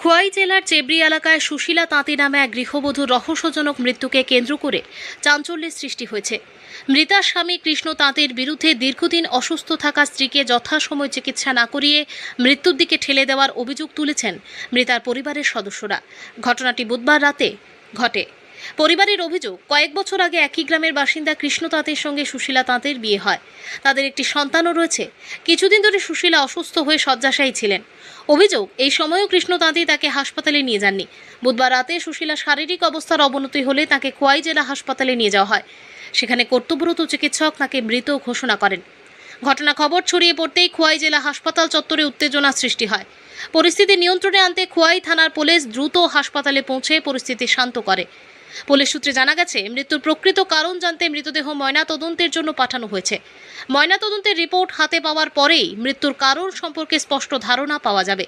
খোয়াই জেলার চেবড়ি এলাকায় সুশীলা তাঁতি নামে এক গৃহবধূর রহস্যজনক মৃত্যুকে কেন্দ্র করে চাঞ্চল্যের সৃষ্টি হয়েছে। মৃতার স্বামী কৃষ্ণ তাঁতির বিরুদ্ধে দীর্ঘদিন অসুস্থ থাকা স্ত্রীকে যথাসময় চিকিৎসা না করিয়ে মৃত্যুর দিকে ঠেলে দেওয়ার অভিযোগ তুলেছেন মৃতার পরিবারের সদস্যরা। ঘটনাটি বুধবার রাতে ঘটে। পরিবারের অভিযোগ, কয়েক বছর আগে একই গ্রামের বাসিন্দা কৃষ্ণ তাঁতির সঙ্গে সুশীলা তাঁতির বিয়ে হয়। তাদের একটি সন্তানও রয়েছে। কিছুদিন ধরে সুশীলা অসুস্থ হয়ে শয্যাশায়ী ছিলেন। অভিযোগ, এই সময়ও কৃষ্ণ তাঁতি তাকে হাসপাতালে নিয়ে যাননি। বুধবার রাতে সুশীলা শারীরিক অবস্থার অবনতি হলে তাকে খোয়াই জেলা হাসপাতালে নিয়ে যাওয়া হয়। সেখানে কর্তব্যরত চিকিৎসক তাকে মৃত ঘোষণা করেন। ঘটনা খবর ছড়িয়ে পড়তেই খোয়াই জেলা হাসপাতাল চত্বরে উত্তেজনা সৃষ্টি হয়। পরিস্থিতি নিয়ন্ত্রণে আনতে খোয়াই থানার পুলিশ দ্রুত হাসপাতালে পৌঁছে পরিস্থিতি শান্ত করে। পুলিশ সূত্রে জানা গেছে, মৃত্যুর প্রকৃত কারণ জানতে মৃতদেহ ময়নাতদন্তের জন্য পাঠানো হয়েছে। ময়নাতদন্তের রিপোর্ট হাতে পাওয়ার পরেই মৃত্যুর কারণ সম্পর্কে স্পষ্ট ধারণা পাওয়া যাবে।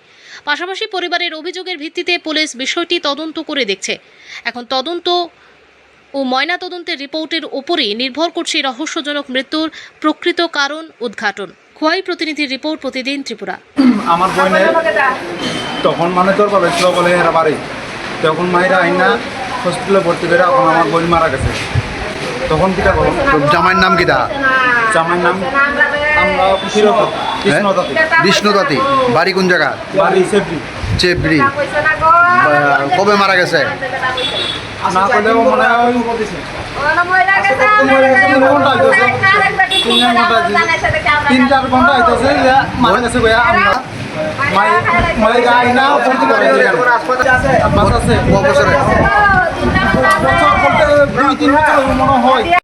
পাশাপাশি পরিবারের অভিযোগের ভিত্তিতে পুলিশ বিষয়টি তদন্ত করে দেখছে। এখন তদন্ত ও ময়নাতদন্তের রিপোর্টের উপরই নির্ভর করছে রহস্যজনক মৃত্যুর প্রকৃত কারণ উদ্ঘাটন। খোয়াই প্রতিনিধির রিপোর্ট, প্রতিদিন ত্রিপুরা। আমার বোনে তখন মানে তোর বাবা ছিল বলে এরা বাড়ি, তখন মায়েরা আইনা হসপিটালে ভর্তি করে এখন আমার বোন মারা গেছে। তখন কিটা বলো, জামাইয়ের নাম কিটা? জামাইয়ের নাম আমরা কৃষ্ণ তাঁতি। বাড়ি কোন জায়গা? বাড়ি চেবড়ি। চেবড়ি। কবে মারা গেছে? না করলেও মানে তিন চার ঘন্টা হইতেছে মারা গেছে বইয়া। আমরা মায়েরা আইনা ভর্তি করে বছরে 2-3 বছর মনে হয়।